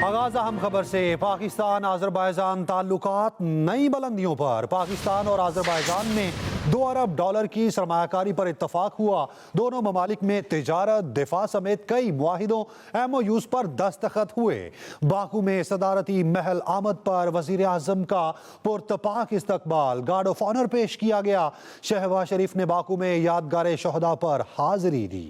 आगाज अहम खबर से। पाकिस्तान आज़रबाईजान ताल्लुकात नई बुलंदियों पर। पाकिस्तान और आज़रबाईजान में $2 अरब की सरमायाकारी पर इत्तफाक हुआ। दोनों ममालिक में तिजारत, दिफा समेत कई मुआहिदों MOUs पर दस्तखत हुए। बाकू में सदारती महल आमद पर वजीर आजम का पुरतपाक इस्तकबाल, गार्ड ऑफ ऑनर पेश किया गया। शहबाज शरीफ ने बाकू में यादगार शहदा पर हाजिरी दी।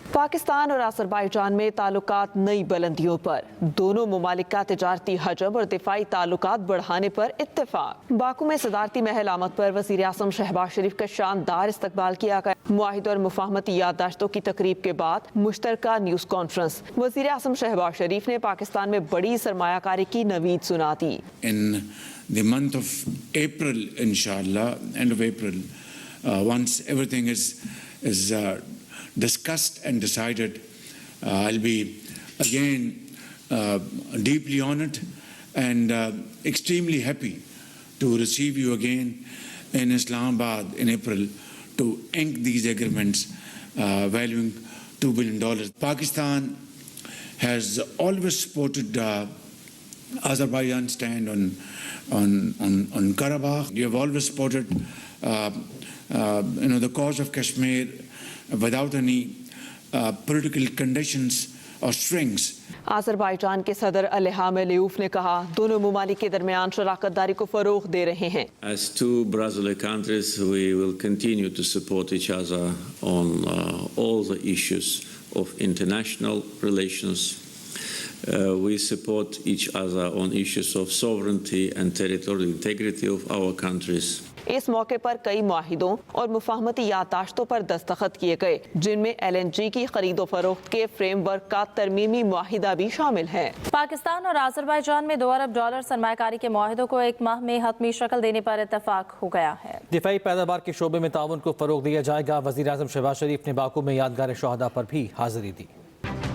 पाकिस्तान और आज़रबाईजान में ताल्लुकात नई बुलंदियों पर। दोनों ममालिक का तिजारती हजम और दिफाई ताल्लुकात बढ़ाने पर इत्तेफाक। बाकू में सदारती महल आमद पर वज़ीर आज़म शहबाज शरीफ का शानदार इस्तकबाल किया गया। मुआहिदों और मुफाहमती याददाश्तों की तकरीब के बाद मुश्तरका न्यूज़ कॉन्फ्रेंस। वज़ीर आज़म शहबाज शरीफ ने पाकिस्तान में बड़ी सरमायाकारी की नवीद सुना दी। In the month of April, inshallah, end of April, once everything is discussed and decided, I'll be again deeply honored and extremely happy to receive you again in Islamabad in April to ink these agreements valuing $2 billion. Pakistan has always supported Azerbaijan's stand on Karabakh. You have always supported the cause of Kashmir without any political conditions or strings. Azerbaijan के सदर इल्हाम अलीयूफ ने कहा, दोनों ममालिक के दरमियान शराकतदारी को फरोग दे रहे हैं। As two brotherly countries, we will continue to support each other on all the issues of international relations. We support each other on issues of sovereignty and territorial integrity of our countries. इस मौके पर कई मुआहिदों और मुफाहमती याददाश्तों पर दस्तखत किए गए, जिनमें LNG की खरीदो फरोख्त के फ्रेमवर्क का तरमीमी मुआहिदा भी शामिल है। पाकिस्तान और आज़रबाईजान में $2 अरब सरमायाकारी के मुआहिदों को 1 माह में हतमी शक्ल देने पर इत्तफाक हो गया है। दिफाई पैदावार के शोबे में ताउन को फरोग दिया जाएगा। वज़ीर आज़म शहबाज शरीफ ने बाकू में यादगार शहदा पर भी हाजिरी दी।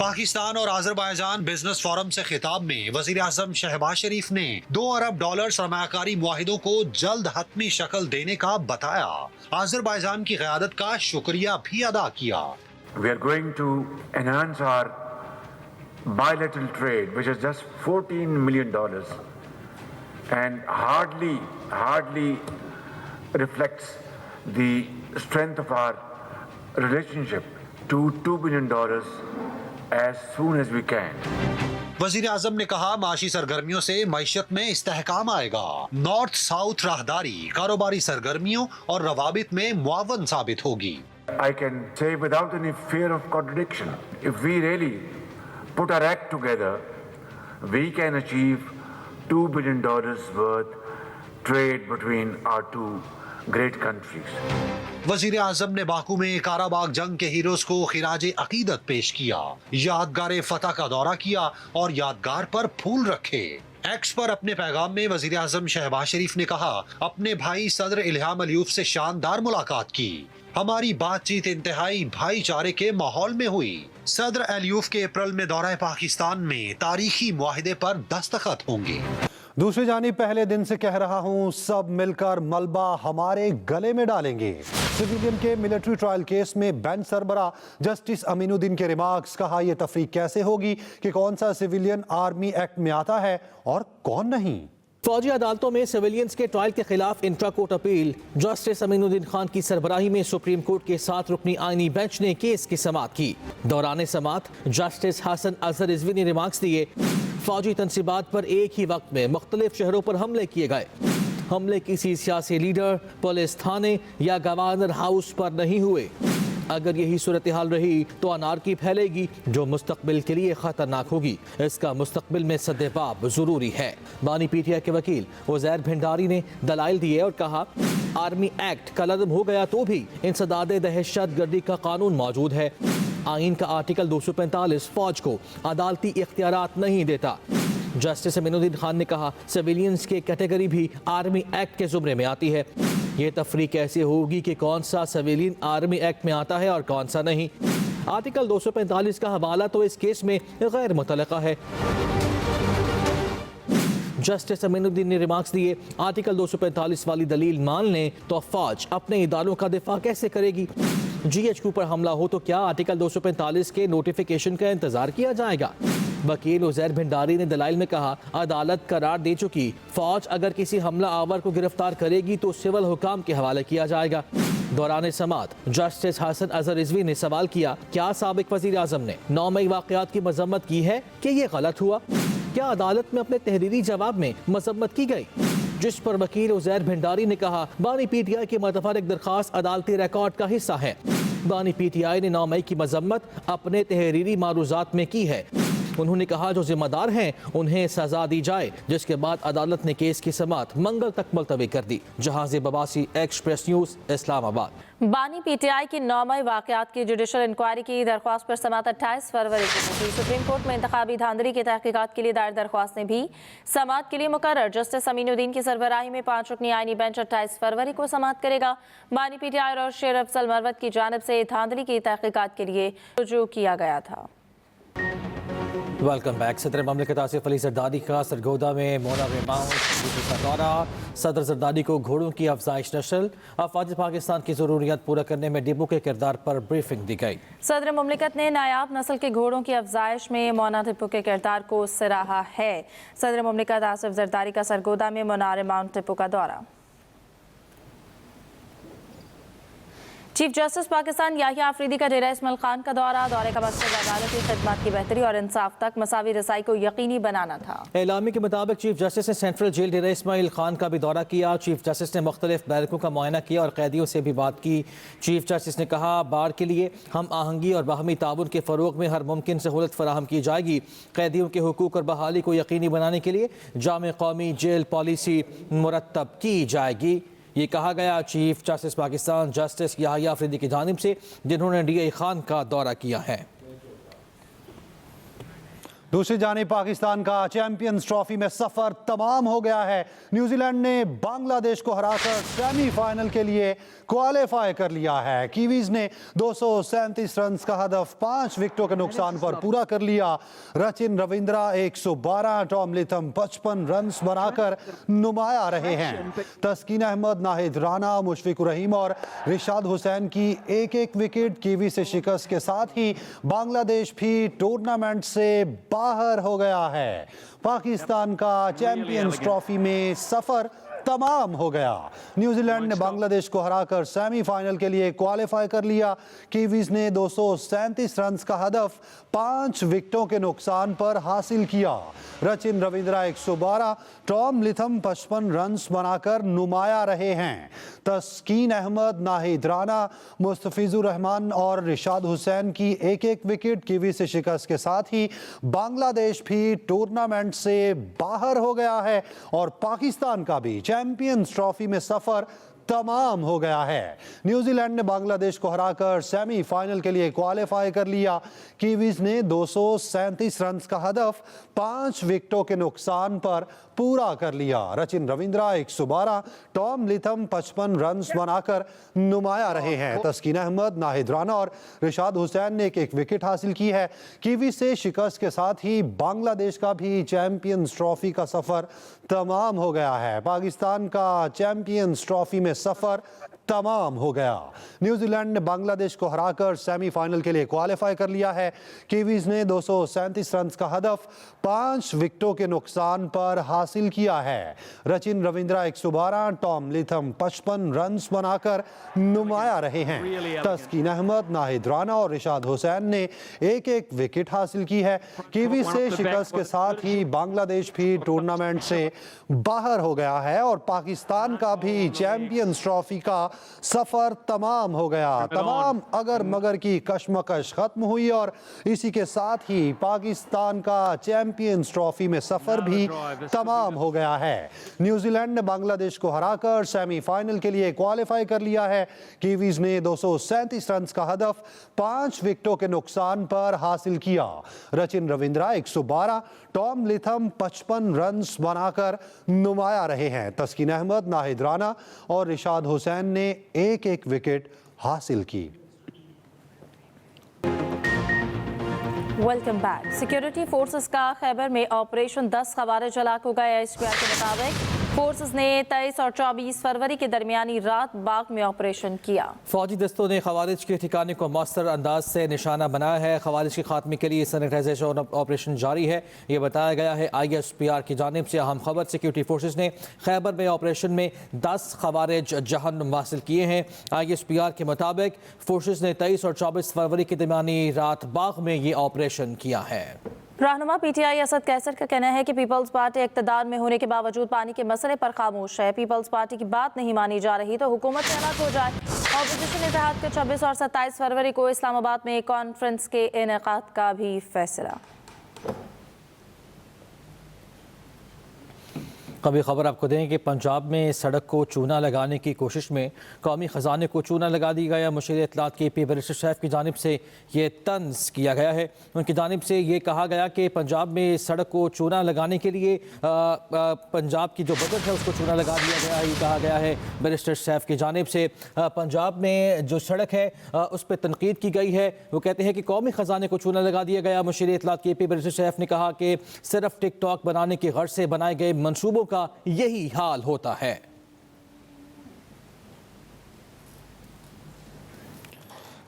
पाकिस्तान और आज़रबाईजान बिजनेस फोरम से खिताब में वज़ीर आज़म शहबाज शरीफ ने $2 अरब सरमायाकारी मुआहिदों को जल्द हतमी शक्ल देने का बताया। आज़रबाईजान की क़यादत का शुक्रिया भी अदा किया। We are going to enhance our bilateral trade, which is just $14 million, and hardly reflects the strength of our relationship to $2 billion as soon as we can. वजीर आजम ने कहा, माशी सरगर्मियों से मईशत में इस्तेहकाम आएगा। नॉर्थ साउथ राहदारी कारोबारी सरगर्मियों और रवाबित में मुआवन साबित होगी। I can say without any fear of contradiction, if we really put our act together, we can achieve $2 billion worth trade between our two great countries. वजीर आजम ने बाकू में काराबाग जंग के हीरोज को खिराज अकीदत पेश किया, यादगार फतह का दौरा किया और यादगार पर फूल रखे। एक्स पर अपने पैगाम में वजीर आजम शहबाज शरीफ ने कहा, अपने भाई सदर इल्हाम अलीयूफ से शानदार मुलाकात की। हमारी बातचीत इंतहाई भाईचारे के माहौल में हुई। सदर अलीयूफ के अप्रैल में दौरा पाकिस्तान में तारीखी मुआहिदे पर दस्तखत होंगे। दूसरी जानिब पहले दिन से कह रहा हूं, सब मिलकर मलबा हमारे गले में डालेंगे। सिविलियन के मिलिट्री ट्रायल केस में बेंच सरबरा जस्टिस अमीनुद्दीन के रिमार्क्स। कहा, यह तफरीक कैसे होगी कि कौन सा सिविलियन आर्मी एक्ट में आता है और कौन नहीं। फौजी अदालतों में सिविलियंस के ट्रायल के खिलाफ intra court appeal. Justice Aminuddin Khan की सरबराही में सुप्रीम कोर्ट के 7 रुकनी आईनी बेंच ने केस की समाअत की। दौरान समाअत जस्टिस हसन अजहर रिजवी ने रिमार्क्स दिए, फौजी तनसीबात पर एक ही वक्त में मुख्तलिफ शहरों पर हमले किए गए। हमले किसी सियासी लीडर, पुलिस थाने या गवर्नर हाउस पर नहीं हुए। अगर यही सूरत हाल रही तो अनारकी फैलेगी जो मुस्तकबिल के लिए खतरनाक होगी। इसका मुस्तकबिल में सद्देबाब जरूरी है। बानी PTI के वकील उज़ैर भंडारी ने दलाइल दिए और कहा, आर्मी एक्ट कलअदम हो गया तो भी इंसदाद दहशत गर्दी का कानून मौजूद है। आइन का आर्टिकल 245 फौज को अदालती इख्तियारात नहीं देता। जस्टिस अमीनुद्दीन खान ने कहा, सिविलियंस के कैटेगरी भी आर्मी एक्ट के जुमरे में आती है। ये तफरीक कैसे होगी कि कौन सा सिविलियन आर्मी एक्ट में आता है और कौन सा नहीं। आर्टिकल 245 का हवाला तो इस केस में गैर मुतलका है। जस्टिस अमीनुद्दीन ने रिमार्क्स दिए, आर्टिकल 245 वाली दलील मान लें तो फौज अपने इदारों का दिफा कैसे करेगी। GHQ पर हमला हो तो क्या आर्टिकल 245 के नोटिफिकेशन का इंतजार किया जाएगा? वकील उजैर भंडारी ने दलाइल में कहा, अदालत करार दे चुकी, फौज अगर किसी हमला आवर को गिरफ्तार करेगी तो सिविल हुकाम के हवाले किया जाएगा। दौरान समात जस्टिस हसन अजहर रिजवी ने सवाल किया, क्या साबिक वजीर आजम ने 9 मई वाकयात की मजम्मत की है कि ये गलत हुआ? क्या अदालत में अपने तहरीरी जवाब में मजम्मत की गई? जिस पर वकील उजैर भंडारी ने कहा, बानी PTI की मुतफर्रिक दरख्वास्त अदालती रिकॉर्ड का हिस्सा है। बानी PTI ने 9 मई की मजम्मत अपने तहरीरी मारूजात में की है। उन्होंने कहा, जो जिम्मेदार हैं उन्हें सजा दी जाए, जिसके बाद अदालत ने केस की समात मंगल तक मुलतवी कर दी। जहाज बबासी, एक्सप्रेस न्यूज, इस्लामाबाद। बानी PTI की 9 मई वाकयात की जुडिशल इंक्वायरी की दरख्वास्त पर समात 28 फरवरी को होगी। सुप्रीम कोर्ट में इंतखाबी धांधली की तहकीकात के लिए दायर दरख्वास्तें भी समात के लिए मुकर्रर। जस्टिस अमीनुद्दीन की सरबराही में 5 रुकनी आईनी बेंच 28 फरवरी को समात करेगा। बानी PTI और शेर अफजल मरवत की जानिब से धांधली की तहकीकात के लिए रुजू किया गया था। Welcome back. सदर ममलिकत आसिफ अली जरदारी का सरगोदा में मोना माउंट का दौरा। सदर जरदारी को घोड़ों की अफजाइश नस्ल, अफवाज पाकिस्तान की ज़रूरियात पूरा करने में डिपो के किरदार पर ब्रीफिंग दी गई। सदर ममलिकत ने नायाब नस्ल के घोड़ों की अफजाइश में मोना टिप्पो के किरदार को सराहा है। सदर ममलिकत आसिफ जरदारी का सरगोदा में मोनार माउंट टिप्पो का दौरा। चीफ जस्टिस पाकिस्तान याहिया आफरीदी का डेरा इस्माइल खान का दौरे का मकसद अदालती खिदमत की बेहतरी और इंसाफ तक मसावी रसाई को यकीनी बनाना था। एलामी के मुताबिक चीफ जस्टिस ने सेंट्रल जेल डेरा इस्माइल खान का भी दौरा किया। चीफ जस्टिस ने मुख्तलिफ बैरकों का मुआयना किया और कैदियों से भी बात की। चीफ जस्टिस ने कहा, बार के लिए हम आहंगी और बाहमी ताउन के फ़रोग में हर मुमकिन सहूलत फराहम की जाएगी। कैदियों के हुकूक और बहाली को यकीनी बनाने के लिए जामे कौमी जेल पॉलिसी मुरतब की जाएगी। ये कहा गया chief justice Pakistan justice Yahya Afridi की जानिब से, जिन्होंने DI खान का दौरा किया है। दूसरी जानिब पाकिस्तान का चैंपियंस ट्रॉफी में सफर तमाम हो गया है। न्यूजीलैंड ने बांग्लादेश को हराकर सेमीफाइनल के लिए क्वालिफाई कर लिया है। कीवीज ने 237 रन का हदफ 5 विकेटों के नुकसान पर पूरा कर लिया। Rachin Ravindra 112, Tom Latham 55 run बनाकर नुमाया रहे हैं। तस्कीन अहमद, नाहिद राना, मुशफिकुर रहीम और रिशाद हुसैन की एक एक विकेट कीवी से शिकस्त के साथ ही बांग्लादेश भी टूर्नामेंट से बाहर हो गया है। पाकिस्तान का चैंपियंस ट्रॉफी में सफर तमाम हो गया। न्यूजीलैंड ने बांग्लादेश को हराकर सेमीफाइनल के लिए क्वालिफाई कर लिया। कीवीज ने 237 रन का हदफ 5 विकेटों के नुकसान पर हासिल किया। Rachin Ravindra 112, Tom Latham 55 run बनाकर नुमाया रहे हैं। तस्कीन अहमद, नाहिद राना, मुस्तफिजुर रहमान और रिशाद हुसैन की एक एक विकेट कीवी से शिकस्त के साथ ही बांग्लादेश भी टूर्नामेंट से बाहर हो गया है और पाकिस्तान का भी चैंपियंस ट्रॉफी में सफर तमाम हो गया है। न्यूजीलैंड ने बांग्लादेश को हराकर सेमीफाइनल के लिए क्वालिफाई कर लिया। कीवीज ने 237 रन का हदफ 5 विकेटों के नुकसान पर पूरा कर लिया। Rachin Ravindra 112, Tom Latham 55 run बनाकर नुमाया रहे हैं। तस्कीन अहमद, नाहिद राना और रिशाद हुसैन ने एक एक विकेट हासिल की है। कीवी से शिकस्त के साथ ही बांग्लादेश का भी चैंपियंस ट्रॉफी का सफर तमाम हो गया है। पाकिस्तान का चैंपियंस ट्रॉफी में सफर तमाम हो गया। न्यूजीलैंड ने बांग्लादेश को हराकर सेमीफाइनल के लिए क्वालिफाई कर लिया है। कीवीज ने 237 रन का हदफ 5 विकेटों के नुकसान पर हासिल किया है। Rachin Ravindra 112, Tom Latham 55 run बनाकर नुमाया रहे हैं। तस्कीन अहमद, नाहिद राना और रिशाद हुसैन ने एक एक विकेट हासिल की है। कीवीज से शिकस्त के साथ ही बांग्लादेश भी टूर्नामेंट से बाहर हो गया है और पाकिस्तान का भी चैंपियंस ट्रॉफी का सफर तमाम हो गया। तमाम अगर मगर की कशमकश खत्म हुई और इसी के साथ ही पाकिस्तान का चैंपियंस ट्रॉफी में सफर भी तमाम हो गया है। न्यूजीलैंड ने बांग्लादेश को हराकर सेमीफाइनल के लिए क्वालिफाई कर लिया है। कीवीज ने 237 रन का हदफ 5 विकेटों के नुकसान पर हासिल किया। Rachin Ravindra 112, Tom Latham 55 run बनाकर नुमाया रहे हैं। तस्कीन अहमद, नाहिद राना और रिशाद हुसैन ने एक एक विकेट हासिल की। Welcome back. सिक्योरिटी फोर्सेस का खैबर में ऑपरेशन 10 खवारिज हलाक हो गए। SPR के मुताबिक फोर्सेस ने 23 और 24 फरवरी के दरमियानी रात बाग में ऑपरेशन किया। फौजी दस्तों ने खवारिज के ठिकाने को मौसर अंदाज से निशाना बनाया है। खवारिज के खात्मे के लिए सैनिटाइजेशन ऑपरेशन जारी है। ये बताया गया है ISPR की जानिब से। अहम खबर, सिक्योरिटी फोर्सेज ने खैबर में ऑपरेशन में 10 खवारिज जहन्नुम हासिल किए हैं। ISPR के मुताबिक फोर्सेज ने 23 और 24 फरवरी के दरमियानी रात बाग में ये ऑपरेशन किया है। रहनुमा PTI असद कैसर का कहना है कि पीपल्स पार्टी इक़्तिदार में होने के बावजूद पानी के मसले पर खामोश है। पीपल्स पार्टी की बात नहीं मानी जा रही तो हुकूमत से अलग हो जाए। ऑपोजिशन इत्तेहाद के 26 और 27 फरवरी को इस्लामाबाद में एक कॉन्फ्रेंस के इनेकाद का भी फैसला। कभी खबर आपको दें कि पंजाब में सड़क को चूना लगाने की कोशिश में कौमी ख़जाने को चूना लगा दी गया। मुशीर इत्तलात KP बैरिस्टर सैफ की जानिब से ये तंज किया गया है। उनकी जानिब से ये कहा गया कि पंजाब में सड़क को चूना लगाने के लिए पंजाब की जो बजट है उसको चूना लगा दिया गया है। ये कहा गया है बैरिस्टर सैफ की जानिब से। पंजाब में जो सड़क है उस पर तनकीद की गई है। वो कहते हैं कि कौमी ख़जाने को चूना लगा दिया गया। मुशीर इत्तलात KP बैरिस्टर सैफ ने कहा कि सिर्फ टिकटॉक बनाने की गर्ज से बनाए गए मनसूबों का यही हाल होता है।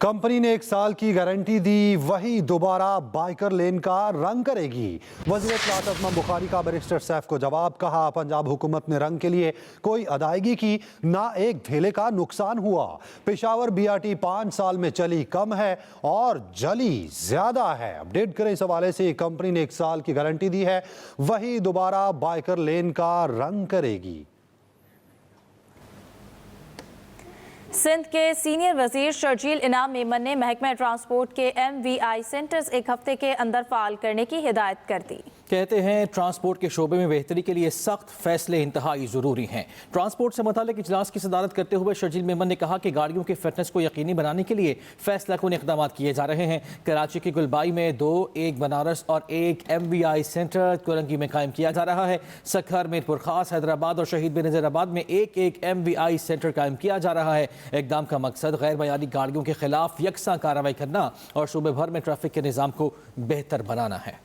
कंपनी ने 1 साल की गारंटी दी, वही दोबारा बाइकर लेन का रंग करेगी। वज़ीर इत्तलात असमा बुखारी का बैरिस्टर सैफ को जवाब। कहा, पंजाब हुकूमत ने रंग के लिए कोई अदायगी की, ना एक धेले का नुकसान हुआ। पेशावर BRT 5 साल में चली कम है और जली ज्यादा है। अपडेट करें इस हवाले से। कंपनी ने 1 साल की गारंटी दी है, वही दोबारा बाइकर लेन का रंग करेगी। सिंध के सीनियर वजीर शर्जील इनाम मेमन ने महकमा ट्रांसपोर्ट के MVI सेंटर्स 1 हफ्ते के अंदर फाल करने की हिदायत कर दी। कहते हैं ट्रांसपोर्ट के शोबे में बेहतरी के लिए सख्त फैसले इंतहाई ज़रूरी हैं। ट्रांसपोर्ट से मुताल्लिक इजलास की सदारत करते हुए शर्जील मेमन ने कहा कि गाड़ियों की फिटनेस को यकीनी बनाने के लिए फैसला कुन इक़दाम किए जा रहे हैं। कराची की गुलबाई में 2, एक बनारस और एक MVI सेंटर कोलंगी में कायम किया जा रहा है। सखर, मीरपुर खास, हैदराबाद और शहीद बेनज़ीराबाद में एक MVI सेंटर कायम किया जा रहा है। इक़दाम का मकसद गैर बयानी गाड़ियों के खिलाफ यकसा कार्रवाई करना और सूबे भर में ट्रैफिक के निज़ाम को बेहतर बनाना है।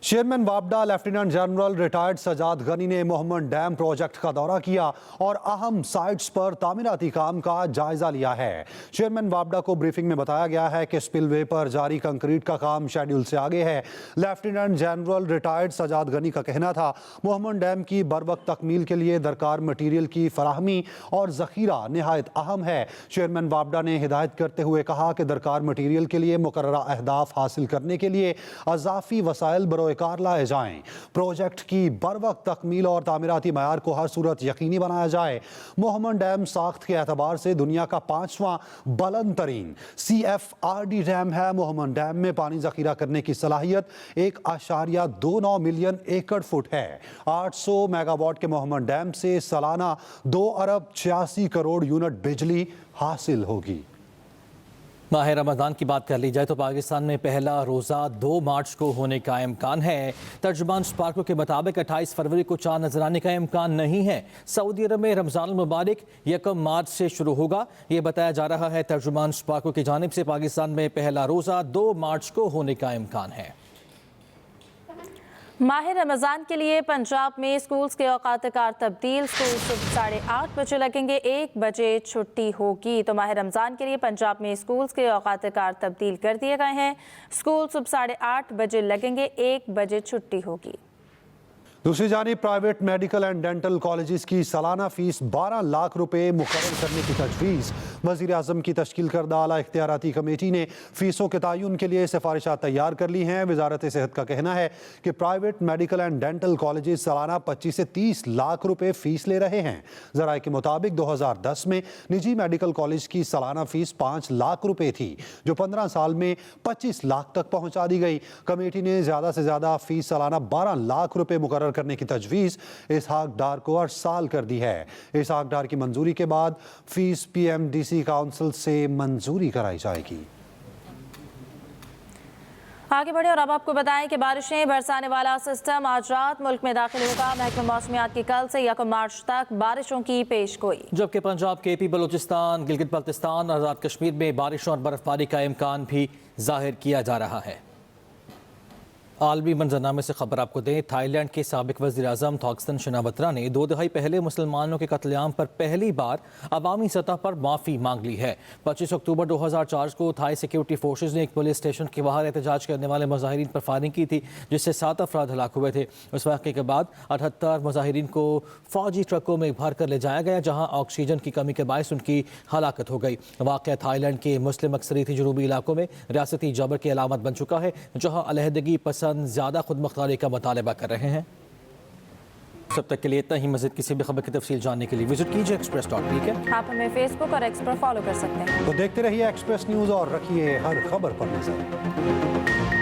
चेयरमैन वापडा lieutenant general retired Sajjad Ghani ने मोहम्मद डैम प्रोजेक्ट का दौरा किया और अहम साइट्स पर तामीराती काम का जायजा लिया है। चेयरमैन वापडा को ब्रीफिंग में बताया गया है कि स्पिलवे पर जारी कंक्रीट का काम शेड्यूल से आगे है। Lieutenant general retired Sajjad Ghani का कहना था, मोहम्मद डैम की बरवक्त तकमील के लिए दरकार मटीरियल की फराहमी और जखीरा नहायत अहम है। चेयरमैन वापडा ने हिदायत करते हुए कहा कि दरकार मटीरियल के लिए मुकर्ररा अहदाफ हासिल करने के लिए अजाफी वसाइल बरोए कार लाए जाएं। प्रोजेक्ट की बरवक्त तकमील और तामीराती मयार को हर सूरत यकीनी बनाया जाए। मोहम्मद डैम साख्त के एतबार से दुनिया का 5वां बुलंद तरीन CFRD डैम है। मोहम्मद डैम में पानी जखीरा करने की सलाहियत 1.29 मिलियन एकड़ फुट है। 800 मेगावाट के मोहम्मद डैम से सालाना 2 अरब 86 करोड़ यूनिट बिजली हासिल होगी। माह रमज़ान की बात कर ली जाए तो पाकिस्तान में पहला रोज़ा 2 मार्च को होने का इम्कान है। तर्जुमान स्पार्को के मुताबिक 28 फरवरी को चांद नजर आने का इम्कान नहीं है। सऊदी अरब में रमज़ान मुबारक 1 मार्च से शुरू होगा, ये बताया जा रहा है। तर्जुमान स्पार्को की जानिब से पाकिस्तान में पहला रोज़ा 2 मार्च को होने का इम्कान है। माह रमज़ान के लिए पंजाब में स्कूल्स के औकात कार तब्दील। स्कूल सुबह 8:30 बजे लगेंगे, 1 बजे छुट्टी होगी। तो माह रमज़ान के लिए पंजाब में स्कूल्स के औकात कार तब्दील कर दिए गए हैं। स्कूल सुबह 8:30 बजे लगेंगे, 1 बजे छुट्टी होगी। दूसरी जानिब private medical and dental colleges की सालाना फीस 12 लाख रुपए मुकर्रर करने की तजवीज़। वज़ीर आज़म की तश्कील करदा आला इख्तियाराती कमेटी ने फ़ीसों के तयन के लिए सिफारिशात तैयार कर ली हैं। वजारत सेहत का कहना है कि private medical and dental colleges सालाना 25 से 30 लाख रुपए फ़ीस ले रहे हैं। ज़राए के मुताबिक 2010 में निजी मेडिकल कॉलेज की सालाना फ़ीस 5 लाख रुपए थी, जो 15 साल में 25 लाख तक पहुँचा दी गई। कमेटी ने ज़्यादा से ज़्यादा फ़ीस सालाना 12 लाख रुपए मुकर्रर करने की तजवीज़ इसहाक डार को 8 साल कर दी है। इसहाक डार की मंजूरी के बाद फीस PMDC काउंसिल से मंजूरी कराई जाएगी। आगे बढ़े और अब आपको बताएं कि बारिशें बरसाने वाला सिस्टम आज रात मुल्क में दाखिल होगा। महकमा मौसमियात की कल से 1 मार्च तक बारिशों की पेशगोई। जबकि पंजाब, KP, बलूचिस्तान, गिलगित बल्तिस्तान और आज़ाद कश्मीर में बारिशों और बर्फबारी का इम्कान भी जाहिर किया जा रहा है। आलमी मंजरनामे से खबर आपको दें, थाईलैंड के साबिक वज़ीर आज़म थॉक्सन शिनावत्रा ने 2 दहाई पहले मुसलमानों के कत्लेआम पर पहली बार अवामी सतह पर माफ़ी मांग ली है। 25 अक्टूबर 2004 को थाई सिक्योरिटी फोर्सेज ने एक पुलिस स्टेशन के बाहर एहतजाज करने वाले मुजाहिरीन पर फायरिंग की थी, जिससे 7 अफराद हलाक हुए थे। उस वाक़े के बाद 78 मुजाहिरीन को फौजी ट्रकों में भर कर ले जाया गया, जहाँ ऑक्सीजन की कमी के बायस उनकी हलाकत हो गई। वाक़या थाईलैंड के मुस्लिम अक्सरियती जनूबी इलाकों में रियासती जबर की अलामत बन चुका है, जहाँ अलहदगी पसंद ज्यादा खुद मुख्तारी का मुतालबा कर रहे हैं। सब तक के लिए इतना ही। मज़ीद किसी भी खबर की तफसील जानने के लिए विजिट कीजिए express.tk। आप हमें फेसबुक और एक्स पर फॉलो कर सकते हैं। तो देखते रहिए एक्सप्रेस न्यूज और रखिए हर खबर पर नजर।